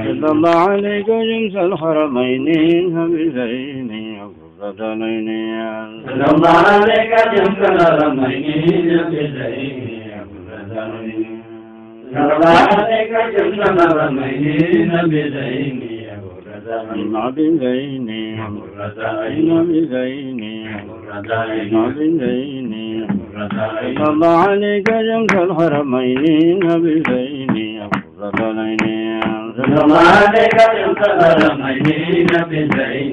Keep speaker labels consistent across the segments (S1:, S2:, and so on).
S1: صلى الله عليك شمس الحرمين بزين غرتين صلى الله عليك شمس الحرمين بزين غرتين صلى الله عليك شمس الحرمين بزين بزين بزين بزين صلى الله عليك شمس الحرمين بزين غرتين صلى الله عليك شمس الحرمين بزين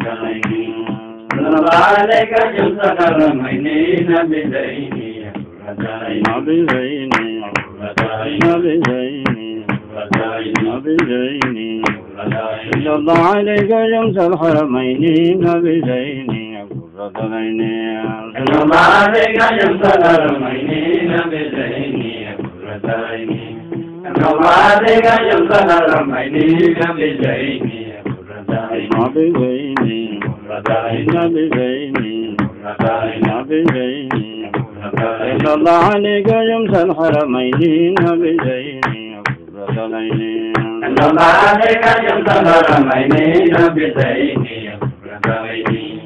S1: غرتين صلى الله عليك شمس الحرمين بزين غرتين بزين بزين صلى الله عليك شمس الحرمين بزين غرتين صلى الله عليك شمس الحرمين بزين غرتين صلى الله عليك شمس الحرمين بزين غرتين بزين بزين صلى الله عليك شمس الحرمين بزين غرتين صلى الله عليك شمس الحرمين بزين غرتين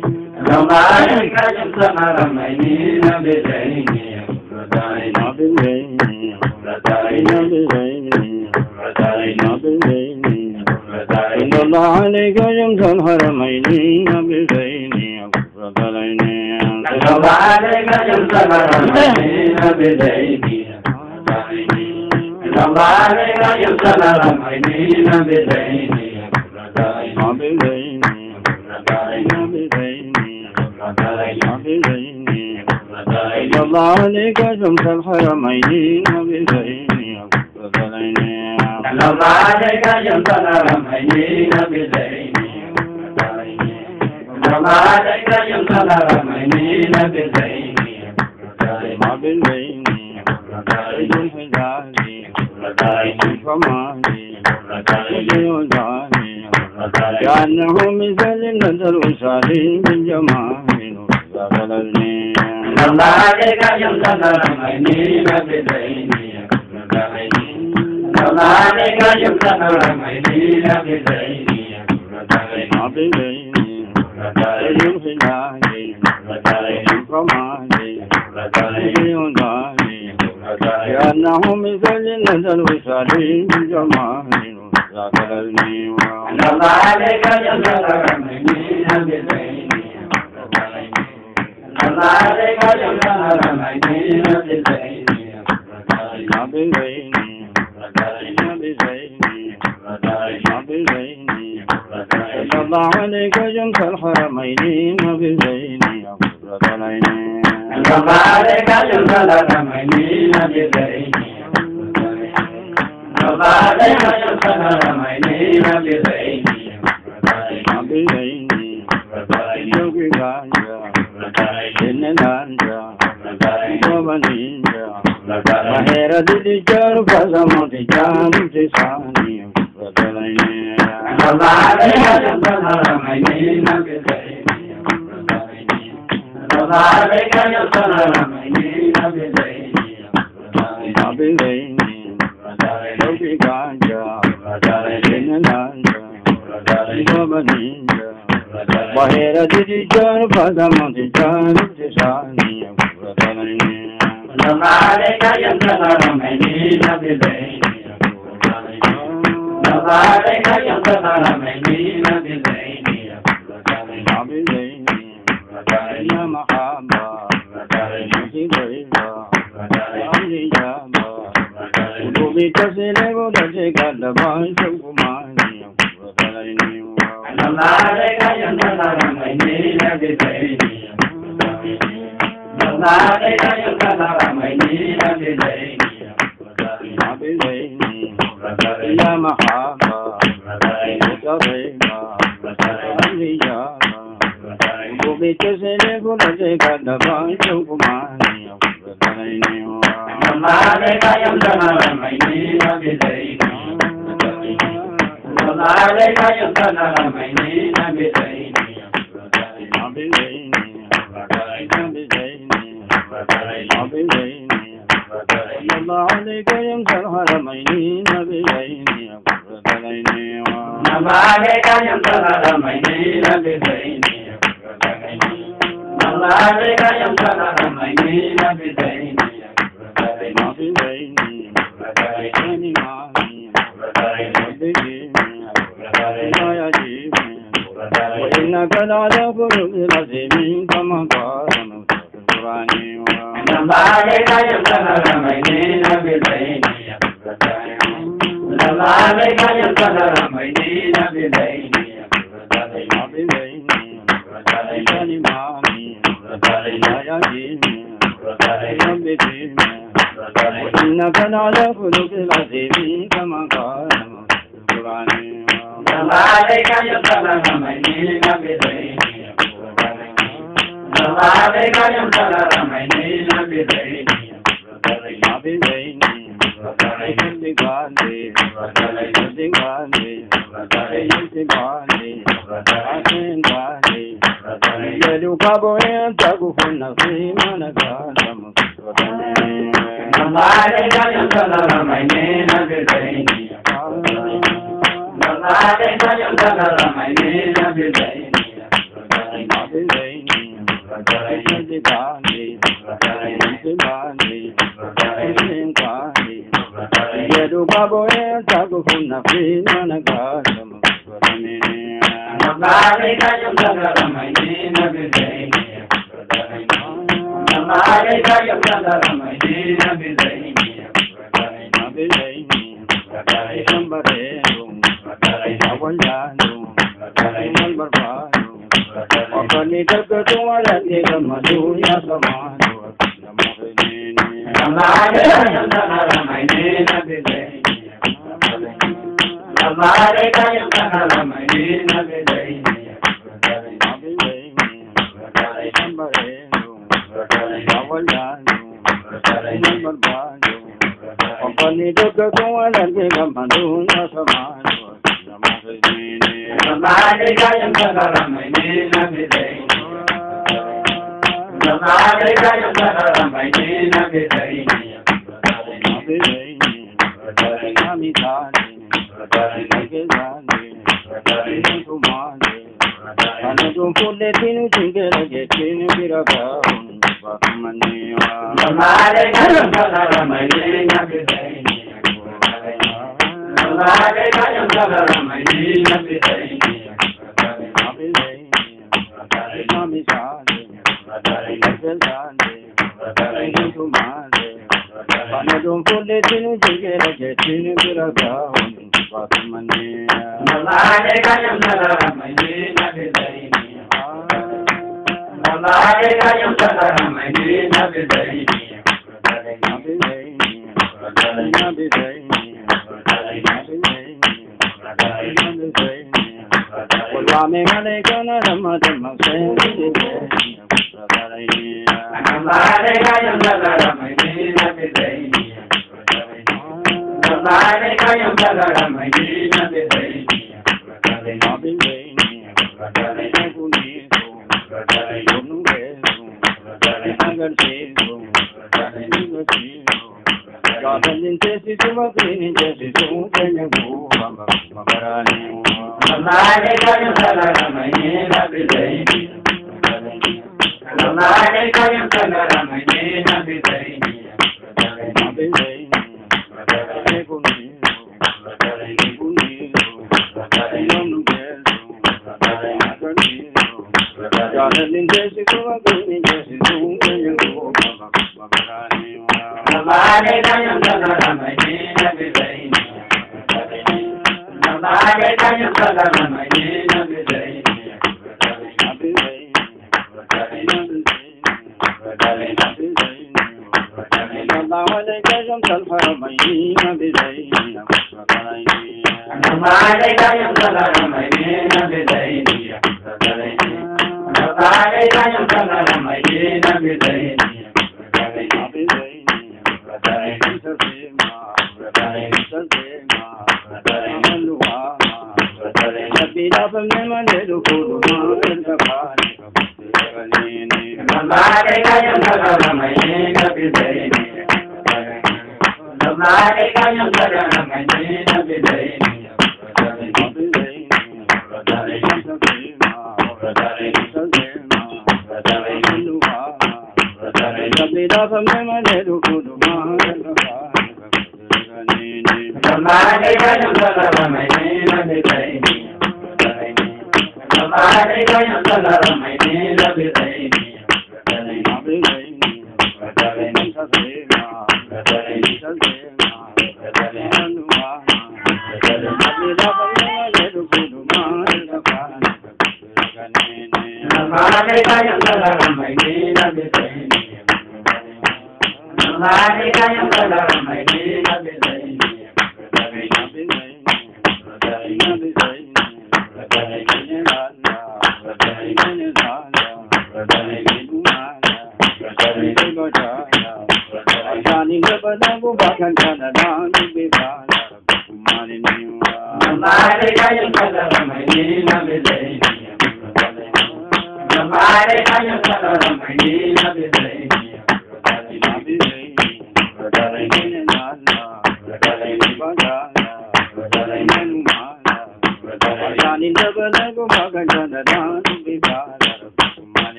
S1: صلى الله عليك شمس الحرمين بزين غرتين بزين صلى الله عليك شمس الحرمين بزين غرتين صلى الله عليك شمس الحرمين بزين صلى الله عليك شمس الحرمين بزين بزين صلى الله عليك شمس الحرمين بزين غرتين صلى الله عليك شمس الحرمين بزين صلى الله عليك شمس الحرمين بزين بزين كأنه مثل النذر وصالي بالجمال صلى الله عليك شمس الحرمين بزين صلى الله عليك شمس الحرمين بزين بزين كأنه مثل النذر وصالي بالجمال صلى الله عليك شمس الحرمين بزين صلى الله عليك شمس الحرمين بزين بزين صلى الله عليك شمس الحرمين بزين غرتين صلى الله عليك شمس الحرمين بزين صلى الله عليك شمس الحرمين بزين بزين Mahera di jar pasamo di jam di sani غرتين صلى عليك شمس الحرمين بزين صلى عليك شمس الحرمين بزين بزين لوكي غانجا Mahera di jar pasamo di jam di sani غرتين صلى عليك شمس الحرمين بزين صلى عليك شمس الحرمين بزين بزين يا محبة أمري جابا قلوبي تسلم ودجك الدبان شوكماني صلى عليك شمس الحرمين بزين صلى عليك شمس الحرمين بزين بزين يا محبة متغيبة أمري جابا قلوبي تسلم ودجك الدبان شوكماني صلى عليك شمس الحرمين بزين صلى عليك شمس الحرمين بزين
S2: الله عليك يمسى الحرمين نبيين
S1: نما عليك يمسى الحرمين نبيين نما عليك يمسى الحرمين نبيين وإنك لعلى خلق عظيم كما قال القرآن نما عليك يمسى الحرمين نبيين نما عليك يمسى الحرمين نبيين
S2: وإنك لعلى خلق عظيم كما قال القرآن
S1: نما عليك يمسى الحرمين نبيين نما عليك يمسى الحرمين نبيين نما عليك يمسى الحرمين نبيين نما عليك يمسى الحرمين نبيين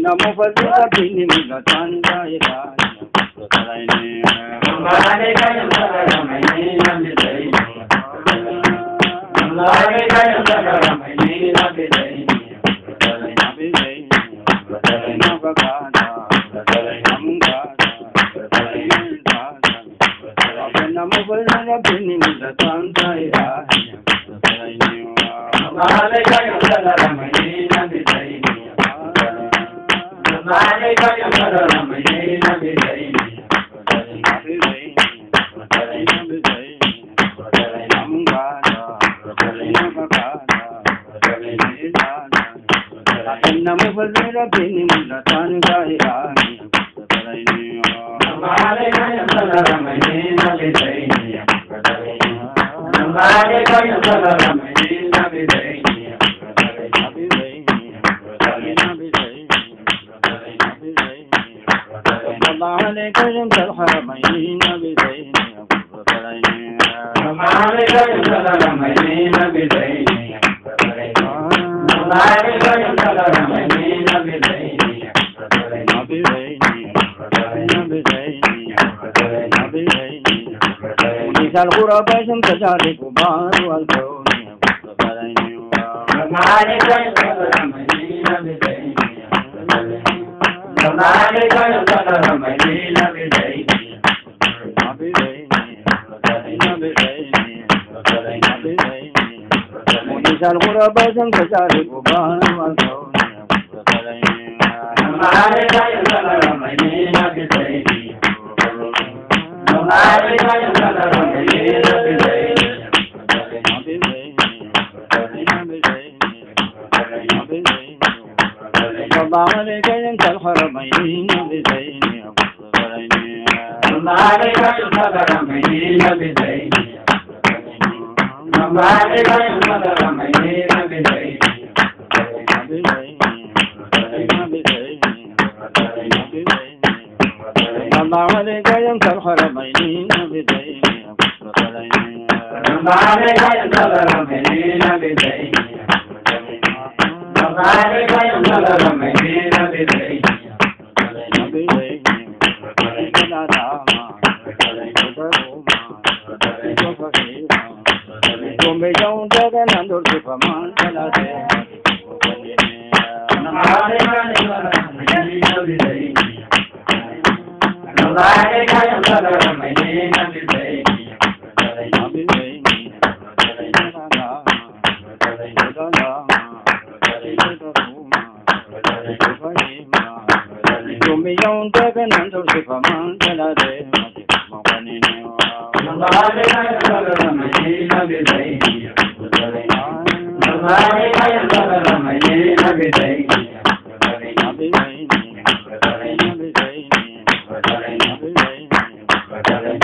S2: Namo Fazila Bini Mugatan Gaira
S1: Namale Kayam Sadaramani Nabidai Namale Kayam Sadaramani Nabidai
S2: Nabidai Nabagada Namgada Namo Fazila Bini Mugatan Gaira
S1: Namale Kayam Sadaramani Nabidai Namale Kayam Sadaramani Nabidai
S2: Namo Fazila Bini Mugatan Gaira
S1: Namale Kayam Sadaramani Nabidai Namale Kayam Sadaramani Nabidai
S2: Namale Kayam Sadaramani Nabidai
S1: Namale Kayam Sadaramani Nabidai Namale Kayam Sadaramani Nabidai
S2: Nisal Ghuraba Shamsajari Kubar Wal-Kawn
S1: Namale Kayam Sadaramani Nabidai Namale Kayam Sadaramani Nabidai
S2: Nisal Ghuraba Shamsajari Kubar Wal-Kawn
S1: Namale Kayam Sadaramani Nabidai Namale Kayam Sadaramani Nabidai
S2: Namale Kayam Sadaramani Nabidai
S1: Namale Kayam Sadaramani Nabidai Namale Kayam Sadaramani Nabidai
S2: Namale Kayam Sadaramani Nabidai
S1: Namale Kayam Sadaramani Nabidai Namale Kayam Sadaramani Nabidai
S2: Tumbe jaun jaganandur sipaman jalate
S1: Namale Kayam Sadaramani Nabidai Namale Kayam Sadaramani Nabidai
S2: Tumbe jaun jaganandur sipaman jalate
S1: Namale Kayam Sadaramani Nabidai Namale Kayam Sadaramani Nabidai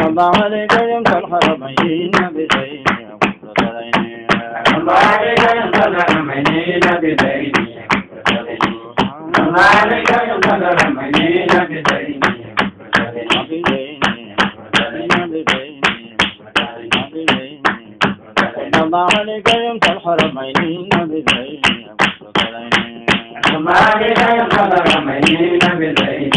S2: Namale Kayam Sadaramani Nabidai
S1: Namale Kayam Sadaramani Nabidai Namale Kayam Sadaramani Nabidai
S2: Namale Kayam Sadaramani Nabidai
S1: Namale Kayam Sadaramani Nabidai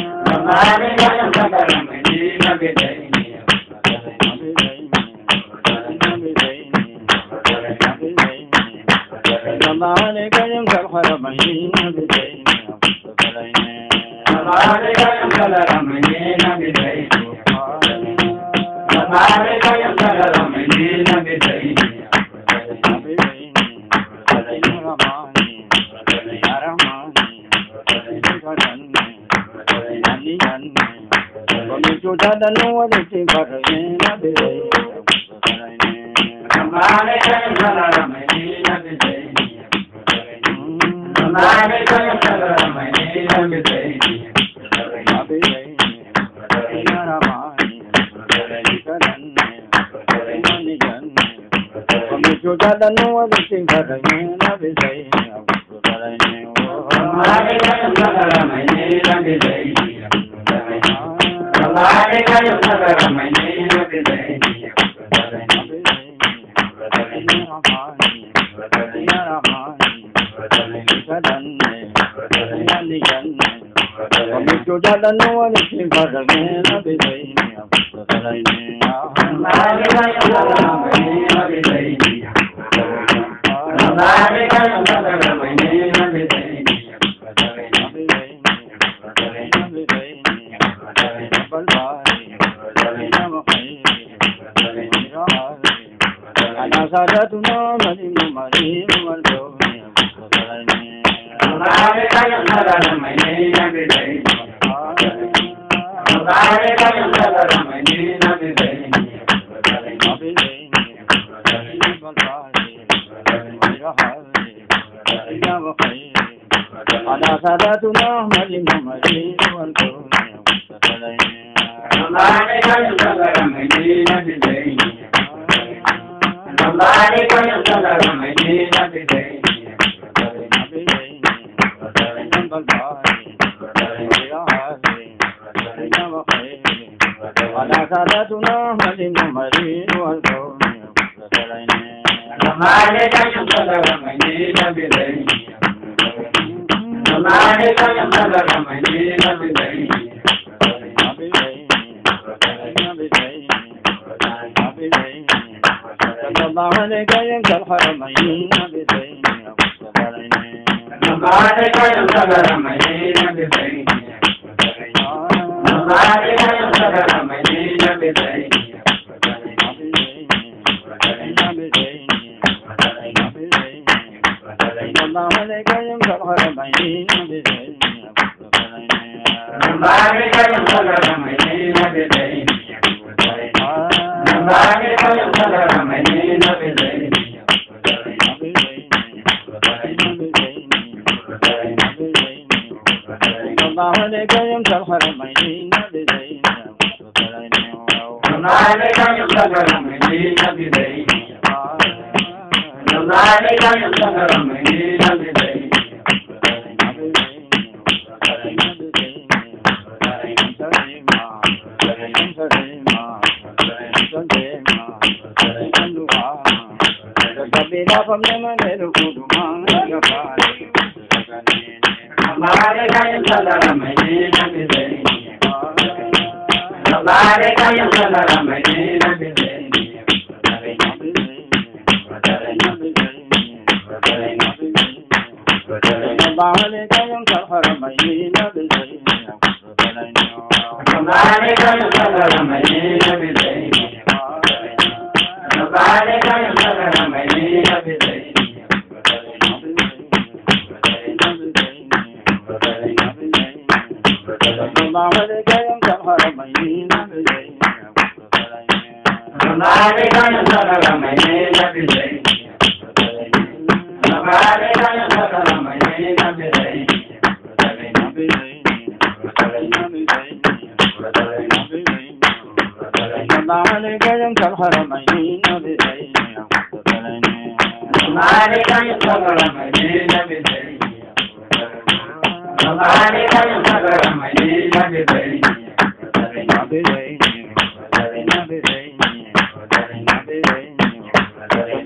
S1: Namale Kayam Sadaramani Nabidai
S2: Namale Kayam Sadaramani Nabidai
S1: Namale Kayam Sadaramani Nabidai Namale Kayam Sadaramani Nabidai Namale Kayam Sadaramani Nabidai Namale Kayam Sadaramani Nabidai Namale Kayam Sadaramani Nabidai Namale Kayam Sadaramani Nabidai
S2: Yo ya la no le sin para me la de ni a la ni a
S1: la de la de la de
S2: Sadatuna mari mari maldo
S1: Namaste Kayam Maini Nabidai Namaste Kayam Maini Nabidai
S2: Ada sadatuna mari mari maldo
S1: Namaste Kayam Maini Nabidai Namaste Kayam Maini Nabidai
S2: Ada sadatuna mari mari maldo
S1: Namaste Kayam Maini Nabidai Namaste Kayam Maini Nabidai
S2: الله عليك يا الحرمين بزين
S1: Namaste Kayam Maini Nabidai Namaste Kayam Maini Nabidai
S2: الله عليك يا الحرمين بزين
S1: Namaste Kayam Maini Nabidai Namaste Kayam Maini Nabidai
S2: الله عليك يا الحرمين بزين
S1: Namaste Kayam Maini Nabidai Namaste Kayam Maini Nabidai Namaste Kayam Maini Nabidai Namaste Kayam Maini Nabidai
S2: الله عليك يا الحرمين بزين
S1: Namaste Kayam Maini Nabidai Namaste Kayam Maini Nabidai
S2: الله عليك يا الحرمين بزين
S1: Namaste Kayam Maini Nabidai Namaste Kayam Maini Nabidai
S2: الله عليك يا الحرمين بزين
S1: Namaste Kayam Maini Nabidai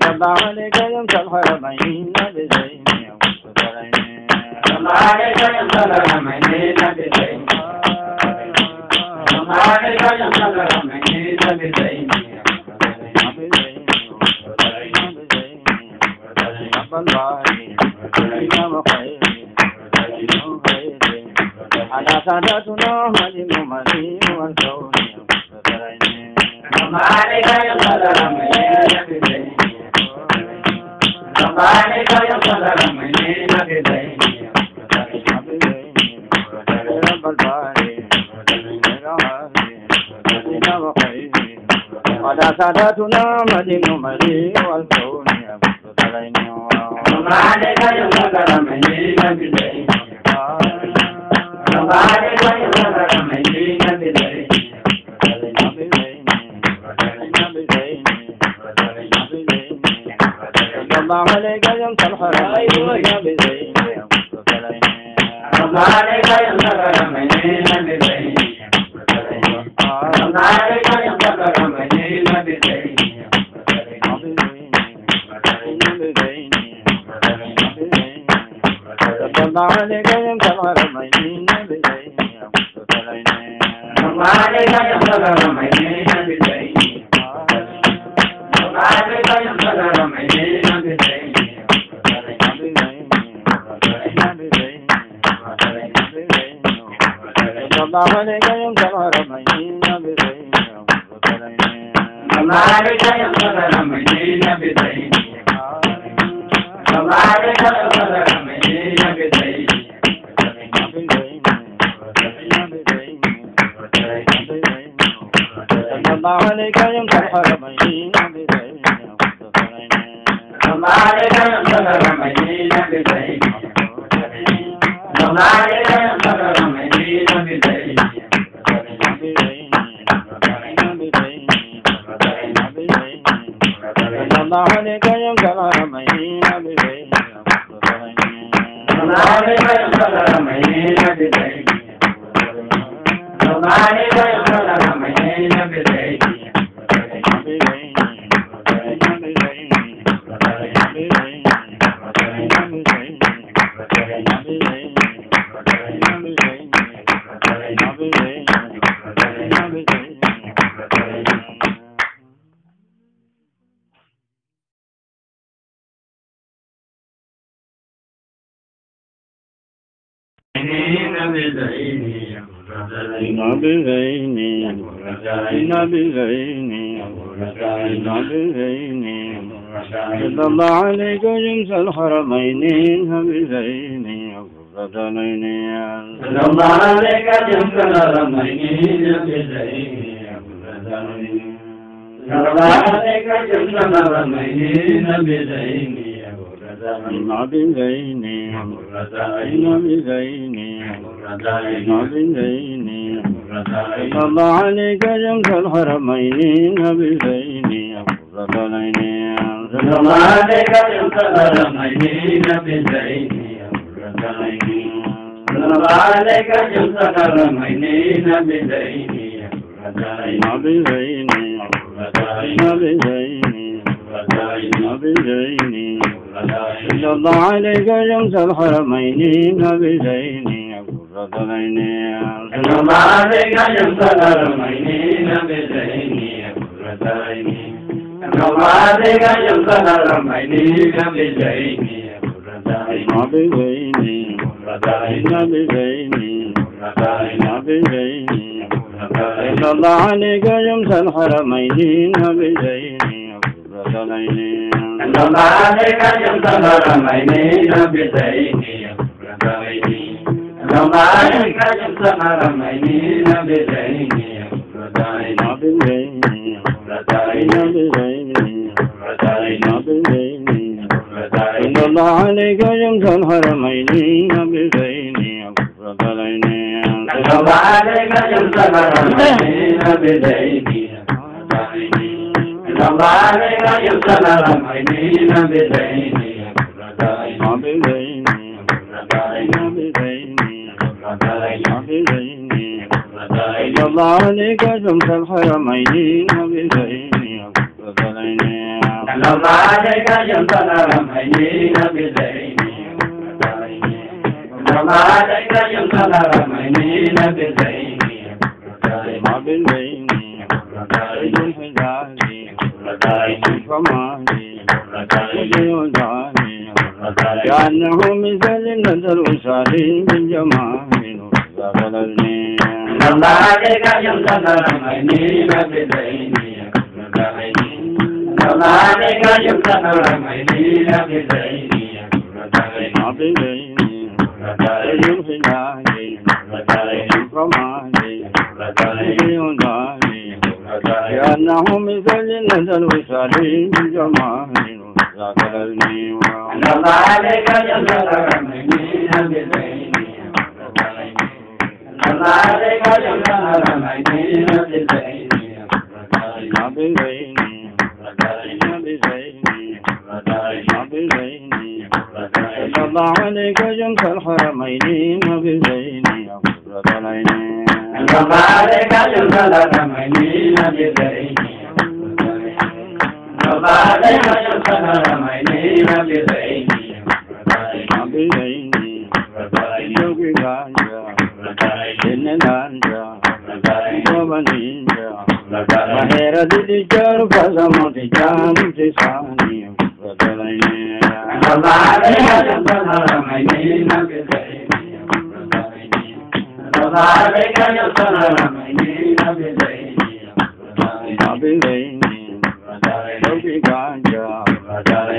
S1: Namaste Kayam Maini Nabidai
S2: الله عليك يا الحرمين بزين
S1: Namaste Kayam Maini Nabidai Namaste Kayam Maini Nabidai
S2: على سادتنا مليم مليم والكون
S1: Namaste Kayam Maini Nabidai Namaste Kayam Maini Nabidai
S2: على سادتنا مليم مليم والكون
S1: Namaste Kayam Maini Nabidai Namaste Kayam Maini Nabidai
S2: الله عليك يا الحرمين بزين
S1: Namaste Kayam Maini Nabidai Namaste Kayam Maini Nabidai
S2: الله عليك يا الحرمين بزين صلى الله عليك شمس الحرمين بزين أبرزين
S1: صلى الله عليك شمس الحرمين بزين أبرزين صلى الله عليك شمس الحرمين بزين
S2: بزين بزين بزين صلى الله عليك شمس الحرمين بزين أبرزين
S1: صلى الله عليك شمس الحرمين بزين صلى الله عليك شمس الحرمين بزين
S2: بزين بزين صلى الله عليك شمس الحرمين بزين أبرزين
S1: صلى الله عليك شمس الحرمين بزين صلى الله عليك شمس الحرمين بزين
S2: بزين صلى الله عليك شمس الحرمين بزين
S1: صلى الله عليك شمس الحرمين بزين صلى الله عليك شمس الحرمين بزين
S2: صلى الله عليك شمس الحرمين بزين
S1: صلى الله عليك شمس الحرمين بزين صلى الله عليك شمس الحرمين بزين
S2: صلى الله عليك شمس الحرمين بزين
S1: صلى الله عليك شمس الحرمين بزين صلى الله عليك شمس الحرمين بزين
S2: كأنه مثل النذر وسالين بالجمال
S1: صلى الله عليك شمس الحرمين بزين صلى الله عليك شمس الحرمين بزين
S2: كأنه مثل النذر وسالين بالجمال
S1: صلى الله عليك شمس الحرمين بزين صلى الله عليك شمس الحرمين بزين
S2: صلى الله عليك شمس الحرمين بزين
S1: صلى الله عليك شمس الحرمين بزين صلى الله عليك شمس الحرمين بزين
S2: Mahera Didi Jar Pasamati Jan Tisani Pradalaini
S1: Radhare Gayantaramani Nabidaini Radhare Gayantaramani Nabidaini
S2: Nabidaini Loki Ganja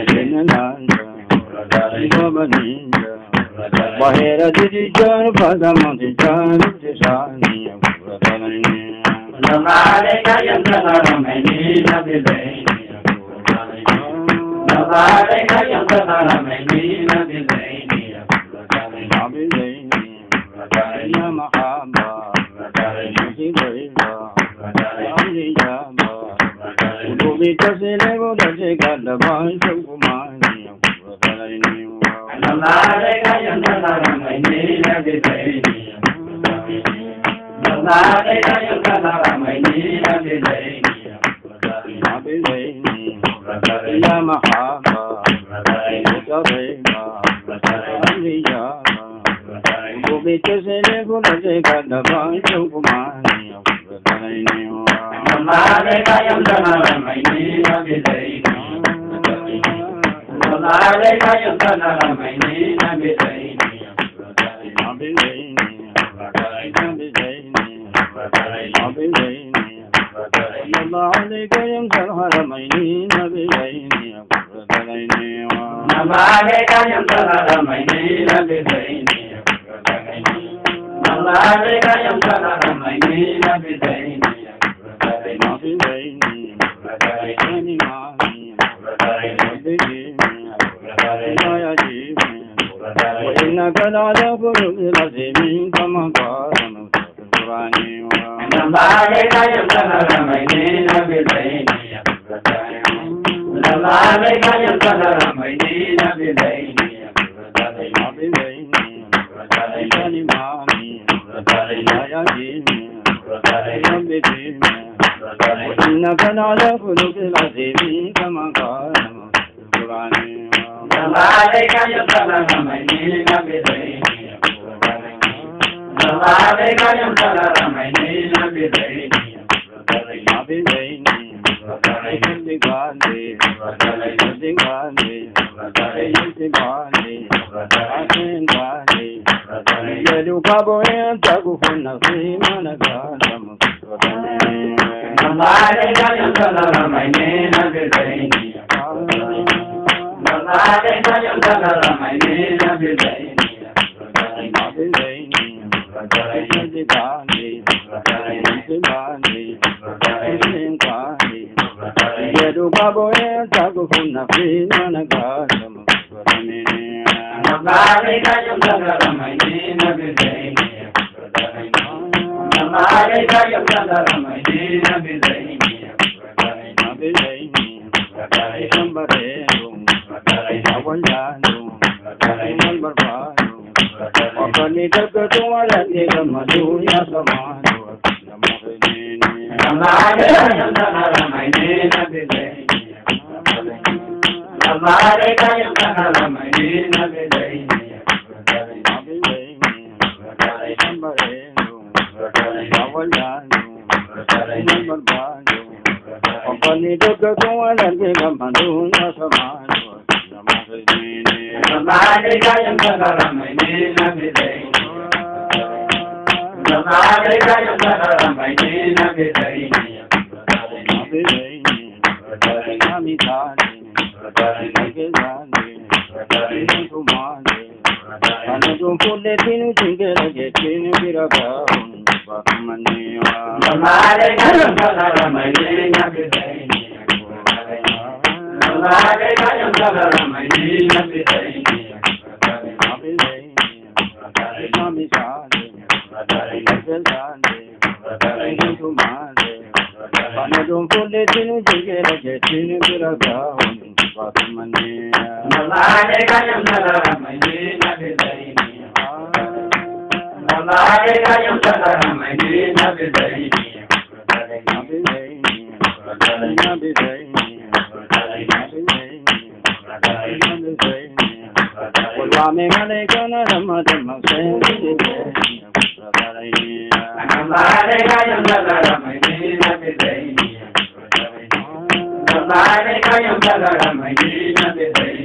S2: Dinananda Babaninja Mahera Didi Jar Pasamati Jan Tisani Pradalaini
S1: Radhare Gayantaramani Nabidaini Radhare Gayantaramani Nabidaini
S2: Nabidaini Namahamba Sidaiva Amnijamba Udubita Silevo Dasekadava Sukumani Pradalaini
S1: Radhare Gayantaramani Nabidaini Radhare Gayantaramani Nabidaini
S2: Nabidaini Namahamba Sidaiva Amnijamba Udubita Silevo Dasekadava Sukumani Pradalaini
S1: Radhare Gayantaramani Nabidaini Radhare Gayantaramani Nabidaini
S2: Nabidaini Nabidaini Nabidaini Allah alayka yamsal haramaini Nabidaini Pradalaini
S1: Radhare Gayantaramani Nabidaini Radhare Gayantaramani Nabidaini
S2: Nabidaini Animani Nabidaini Nayajimi Innaka la'ala khuluqin azimin kama qala Qur'ani
S1: Radhare Gayantaramani Nabidaini Radhare Gayantaramani Nabidaini
S2: Nabidaini Animani Nayajimi Nabidaini Innaka la'ala khuluqin azimin kama qala Qur'ani
S1: Radhare Gayantaramani Nabidaini Radhare Gayantaramani Nabidaini
S2: Nabidaini Nabidaini
S1: Namare kayam sagaram Medina Bidayni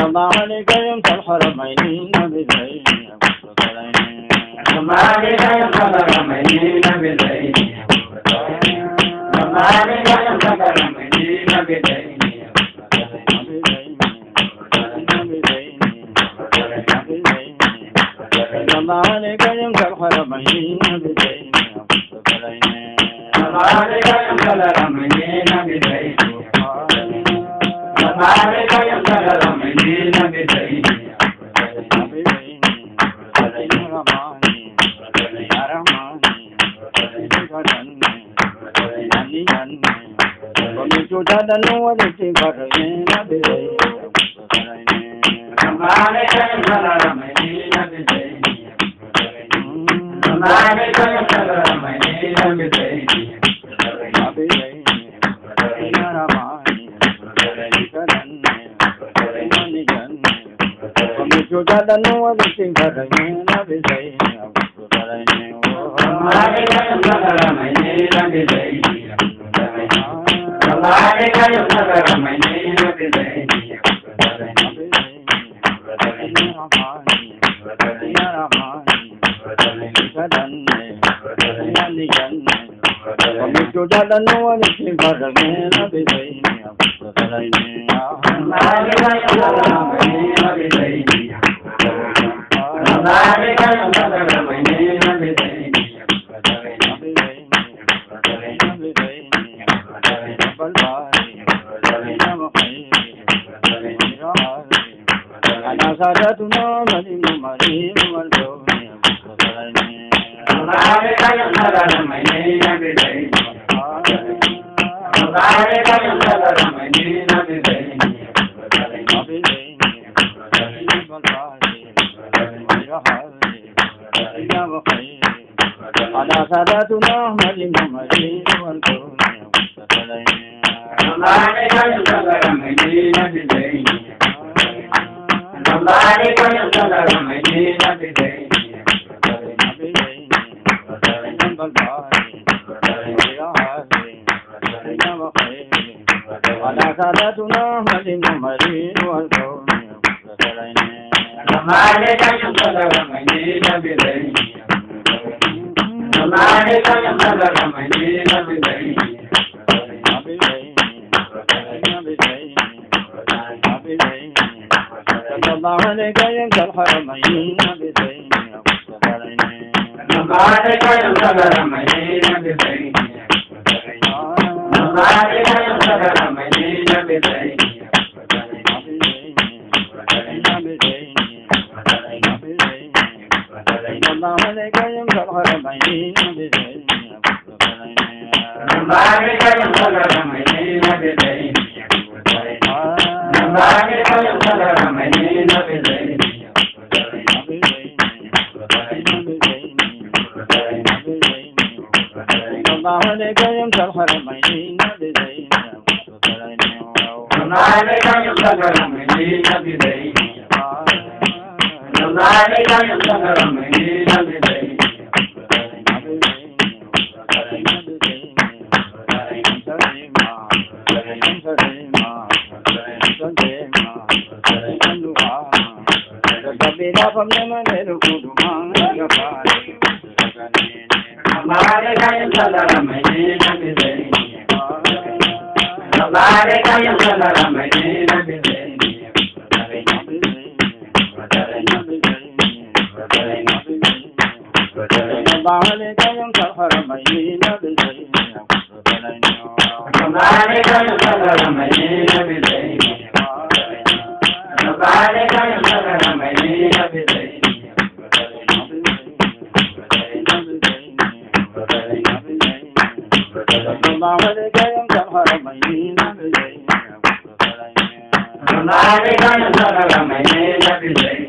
S2: الله عليك يوم الحرمين بزين
S1: الله عليك يوم الحرمين بزين الله عليك يوم الحرمين بزين
S2: الله عليك يوم الحرمين بزين
S1: الله عليك يوم الحرمين بزين الله عليك يوم الحرمين بزين
S2: dan wali tibarin abidai
S1: Amare kan salam medina bidai Amare kan salam medina bidai
S2: abidai naramani karan mani jan pamitu dan wali tibarin abidai
S1: Amare kan salam medina bidai Amare kan salam medina bidai
S2: pamitu dan wali tibarin abidai
S1: Amare kan salam medina bidai Amare kan salam medina bidai
S2: Sadatuna malim malim waldo
S1: Amare kan salam medina bidai Amare kan salam medina bidai
S2: Ana sadatuna malim malim waldo
S1: Amare kan salam medina bidai Amare kan salam medina bidai
S2: Ana sadatuna malim malim waldo
S1: Amare kan salam medina bidai Amare kan salam medina bidai
S2: الله عليك يوم الحرمين بزين
S1: Amare kan salam medina bidai Amare kan salam medina bidai
S2: الله عليك يوم الحرمين بزين
S1: Amare kan salam medina bidai Amare kan salam medina bidai
S2: الله عليك يوم الحرمين بزين
S1: Amare kan salam medina bidai Amare kan salam medina bidai Amare kan salam medina bidai Amare kan salam medina bidai
S2: الله عليك يوم الحرمين بزين
S1: Amare kan salam medina bidai Amare kan salam medina bidai
S2: الله عليك يوم الحرمين بزين
S1: Amare kan salam medina bidai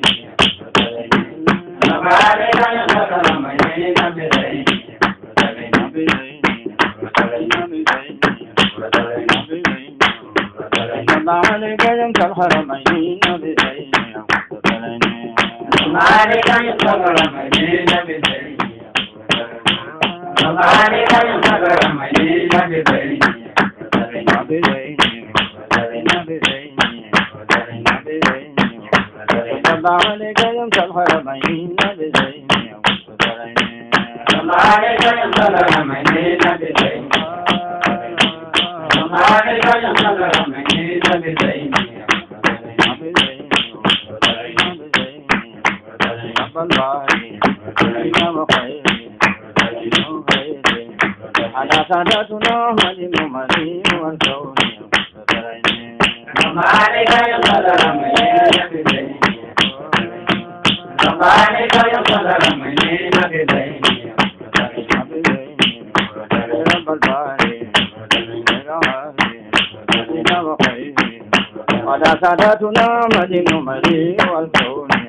S1: Amare kan salam medina bidai
S2: الله عليك يوم الحرمين بزين
S1: Amare kan salam medina bidai Amare kan salam medina bidai
S2: بزين Ramale Gayam Salharamain Nabizain Yamutarain
S1: Ramale Gayam Salharamain Nabizain Ramale Gayam Salharamain Nabizain
S2: Ada sadatuna majinu majinu al-kauni
S1: Ramale Gayam Salharamain Nabizain Ramale Gayam Salharamain Nabizain
S2: Ada sadatuna majinu majinu al-kauni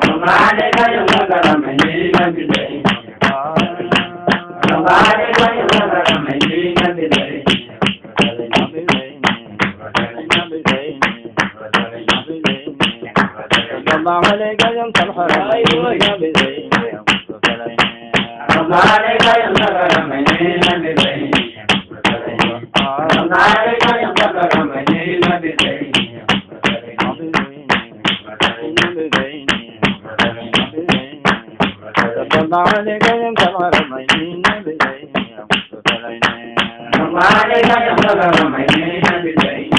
S1: Ramale Gayam Salharamain Nabizain Ramale Gayam Salharamain Nabizain
S2: Ramale Gayam Salharamain Nabizain
S1: Ramale Gayam Salharamain Nabizain Ramale Gayam Salharamain Nabizain
S2: Ramale Gayam Salharamain Nabizain
S1: Ramale Gayam Salharamain Nabizain Ramale Gayam Salharamain Nabizain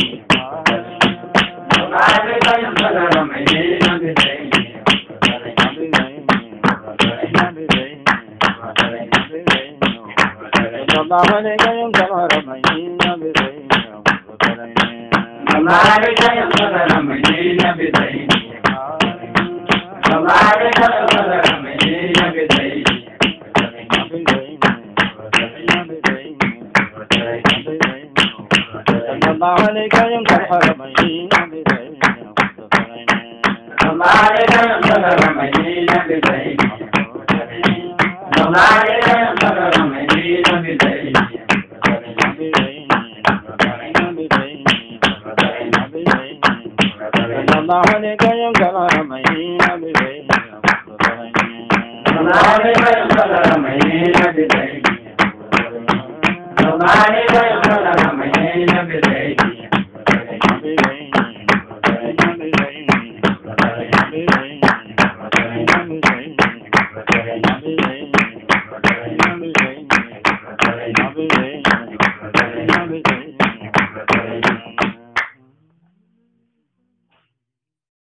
S2: Ramale Gayam Salharamain Nabizain
S1: Ramale Gayam Salharamain Nabizain Ramale Gayam Salharamain Nabizain
S2: Ramale Gayam Salharamain Nabizain
S1: Ramale Gayam Salharamain Nabizain Ramale Gayam Salharamain Nabizain
S2: Ramale Gayam Salharamain Nabizain
S1: Ramale Gayam Salharamain Nabizain Ramale Gayam Salharamain Nabizain